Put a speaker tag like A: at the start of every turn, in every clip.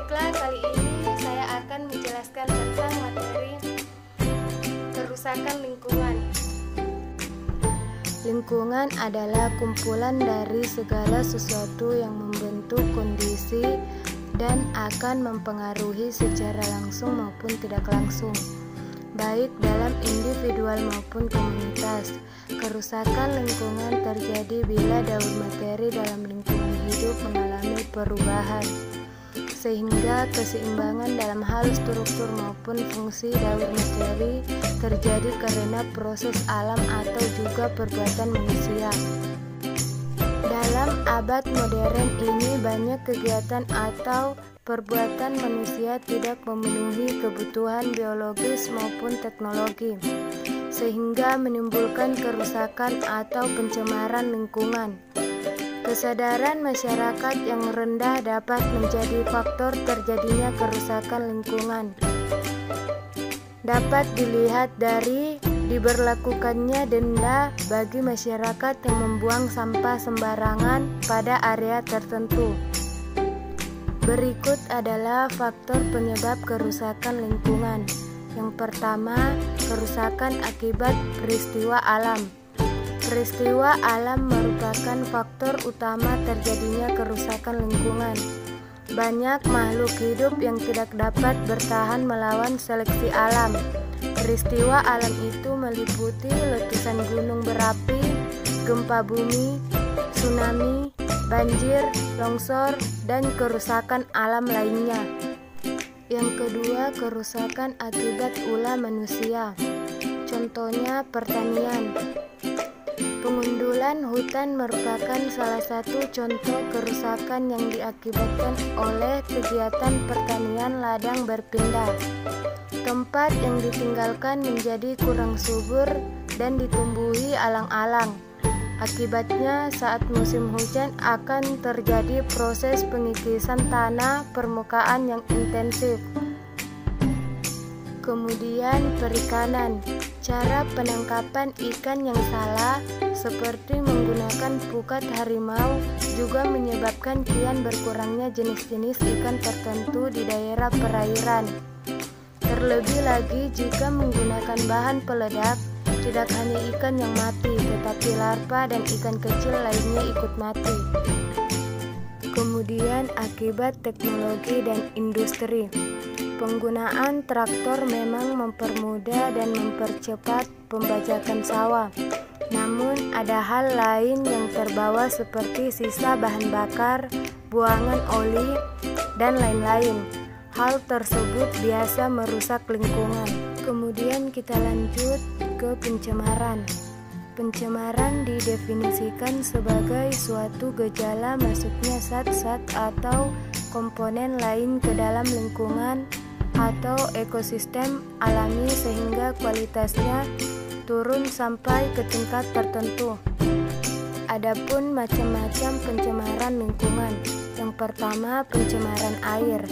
A: Baiklah, kali ini saya akan menjelaskan tentang materi kerusakan lingkungan. Lingkungan adalah kumpulan dari segala sesuatu yang membentuk kondisi dan akan mempengaruhi secara langsung maupun tidak langsung, baik dalam individual maupun komunitas. Kerusakan lingkungan terjadi bila daur materi dalam lingkungan hidup mengalami perubahan, sehingga keseimbangan dalam hal struktur maupun fungsi daur materi terjadi karena proses alam atau juga perbuatan manusia. Dalam abad modern ini banyak kegiatan atau perbuatan manusia tidak memenuhi kebutuhan biologis maupun teknologi, sehingga menimbulkan kerusakan atau pencemaran lingkungan. Kesadaran masyarakat yang rendah dapat menjadi faktor terjadinya kerusakan lingkungan. Dapat dilihat dari diberlakukannya denda bagi masyarakat yang membuang sampah sembarangan pada area tertentu. Berikut adalah faktor penyebab kerusakan lingkungan. Yang pertama, kerusakan akibat peristiwa alam. Peristiwa alam merupakan faktor utama terjadinya kerusakan lingkungan. Banyak makhluk hidup yang tidak dapat bertahan melawan seleksi alam. Peristiwa alam itu meliputi letusan gunung berapi, gempa bumi, tsunami, banjir, longsor, dan kerusakan alam lainnya. Yang kedua, kerusakan akibat ulah manusia. Contohnya pertanian. Pengundulan hutan merupakan salah satu contoh kerusakan yang diakibatkan oleh kegiatan pertanian ladang berpindah. Tempat yang ditinggalkan menjadi kurang subur dan ditumbuhi alang-alang. Akibatnya, saat musim hujan akan terjadi proses pengikisan tanah permukaan yang intensif. Kemudian perikanan. Cara penangkapan ikan yang salah, seperti menggunakan pukat harimau, juga menyebabkan kian berkurangnya jenis-jenis ikan tertentu di daerah perairan. Terlebih lagi jika menggunakan bahan peledak, tidak hanya ikan yang mati, tetapi larva dan ikan kecil lainnya ikut mati. Kemudian akibat teknologi dan industri. Penggunaan traktor memang mempermudah dan mempercepat pembajakan sawah. Namun ada hal lain yang terbawa seperti sisa bahan bakar, buangan oli, dan lain-lain. Hal tersebut biasa merusak lingkungan. Kemudian kita lanjut ke pencemaran. Pencemaran didefinisikan sebagai suatu gejala masuknya zat-zat atau komponen lain ke dalam lingkungan atau ekosistem alami sehingga kualitasnya turun sampai ke tingkat tertentu. Adapun macam-macam pencemaran lingkungan. Yang pertama, pencemaran air.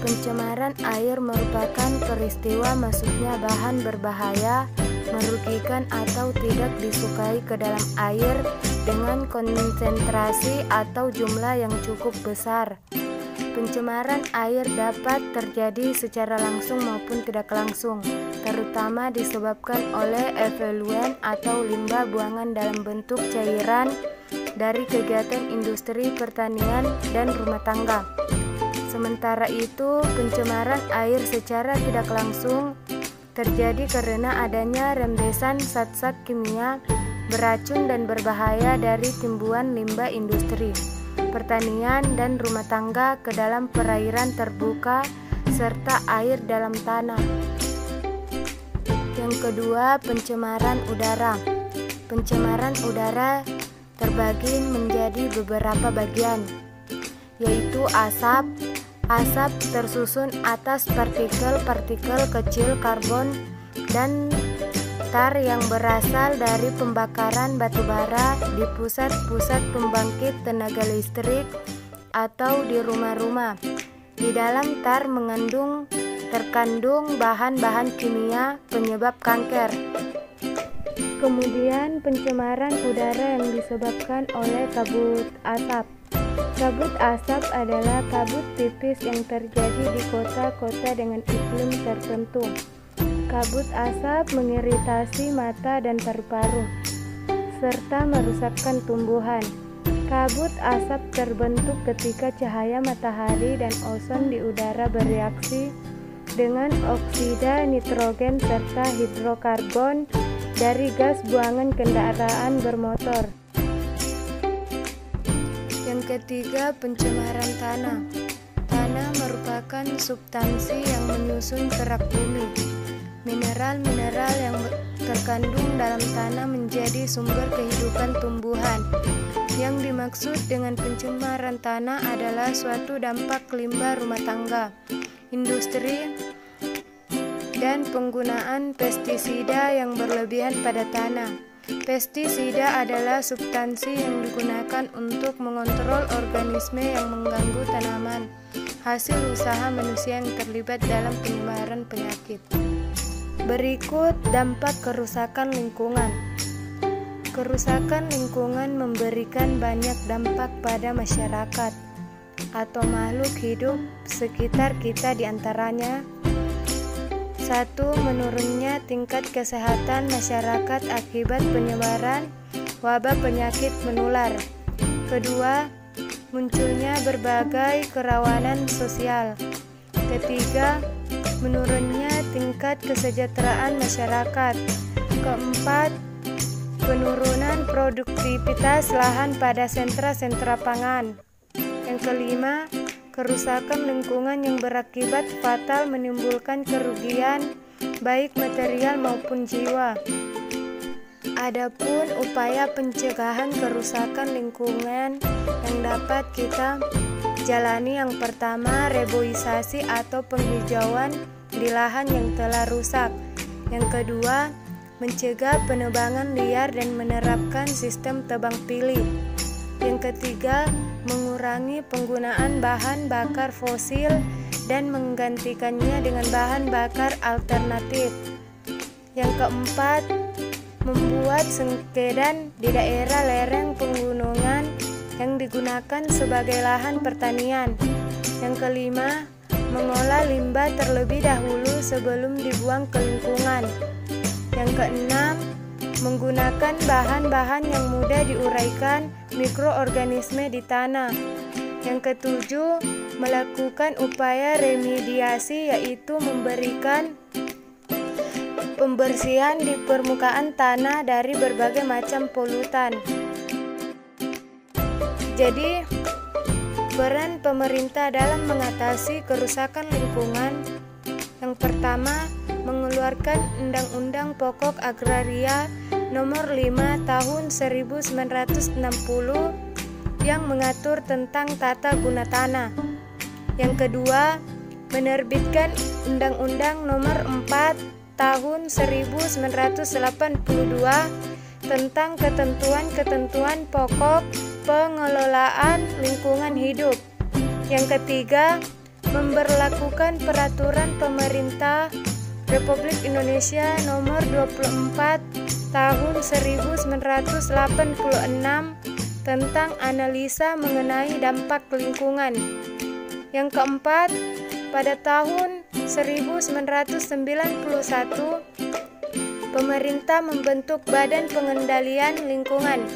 A: Pencemaran air merupakan peristiwa masuknya bahan berbahaya, merugikan atau tidak disukai ke dalam air dengan konsentrasi atau jumlah yang cukup besar. Pencemaran air dapat terjadi secara langsung maupun tidak langsung, terutama disebabkan oleh efluen atau limbah buangan dalam bentuk cairan dari kegiatan industri pertanian dan rumah tangga. Sementara itu, pencemaran air secara tidak langsung terjadi karena adanya rembesan zat-zat kimia beracun dan berbahaya dari timbuhan limbah industri pertanian dan rumah tangga ke dalam perairan terbuka serta air dalam tanah. Yang kedua, pencemaran udara. Pencemaran udara terbagi menjadi beberapa bagian, yaitu asap. Asap tersusun atas partikel-partikel kecil karbon dan tar yang berasal dari pembakaran batu bara di pusat-pusat pembangkit tenaga listrik atau di rumah-rumah. Di dalam tar terkandung bahan-bahan kimia penyebab kanker. Kemudian pencemaran udara yang disebabkan oleh kabut asap. Kabut asap adalah kabut tipis yang terjadi di kota-kota dengan iklim tertentu. Kabut asap mengiritasi mata dan paru-paru, serta merusakkan tumbuhan. Kabut asap terbentuk ketika cahaya matahari dan ozon di udara bereaksi dengan oksida nitrogen serta hidrokarbon dari gas buangan kendaraan bermotor. Yang ketiga, pencemaran tanah. Tanah merupakan substansi yang menyusun kerak bumi. Mineral-mineral yang terkandung dalam tanah menjadi sumber kehidupan tumbuhan. Yang dimaksud dengan pencemaran tanah adalah suatu dampak limbah rumah tangga, industri, dan penggunaan pestisida yang berlebihan pada tanah. Pestisida adalah substansi yang digunakan untuk mengontrol organisme yang mengganggu tanaman, hasil usaha manusia yang terlibat dalam penyebaran penyakit. Berikut dampak kerusakan lingkungan. Kerusakan lingkungan memberikan banyak dampak pada masyarakat atau makhluk hidup sekitar kita, diantaranya: 1. Menurunnya tingkat kesehatan masyarakat akibat penyebaran wabah penyakit menular. 2. Munculnya berbagai kerawanan sosial. 3. Menurunnya tingkat kesejahteraan masyarakat. 4. Penurunan produktivitas lahan pada sentra-sentra pangan. Yang kelima, kerusakan lingkungan yang berakibat fatal menimbulkan kerugian baik material maupun jiwa. Adapun upaya pencegahan kerusakan lingkungan yang dapat kita jalani, yang pertama, reboisasi atau penghijauan di lahan yang telah rusak. Yang kedua, mencegah penebangan liar dan menerapkan sistem tebang pilih. Yang ketiga, mengurangi penggunaan bahan bakar fosil dan menggantikannya dengan bahan bakar alternatif. Yang keempat, membuat sengkedan di daerah lereng pegunungan yang digunakan sebagai lahan pertanian. Yang kelima, mengolah limbah terlebih dahulu sebelum dibuang ke lingkungan. Yang keenam, menggunakan bahan-bahan yang mudah diuraikan mikroorganisme di tanah. Yang ketujuh, melakukan upaya remediasi, yaitu memberikan pembersihan di permukaan tanah dari berbagai macam polutan. Jadi, peran pemerintah dalam mengatasi kerusakan lingkungan: yang pertama, mengeluarkan Undang-Undang Pokok Agraria Nomor 5 Tahun 1960 yang mengatur tentang tata guna tanah. Yang kedua, menerbitkan Undang-Undang Nomor 4 Tahun 1982 tentang ketentuan-ketentuan pokok pengelolaan lingkungan hidup. Yang ketiga, memberlakukan Peraturan Pemerintah Republik Indonesia Nomor 24 Tahun 1986 tentang analisa mengenai dampak lingkungan. Yang keempat, pada tahun 1991 pemerintah membentuk Badan Pengendalian Lingkungan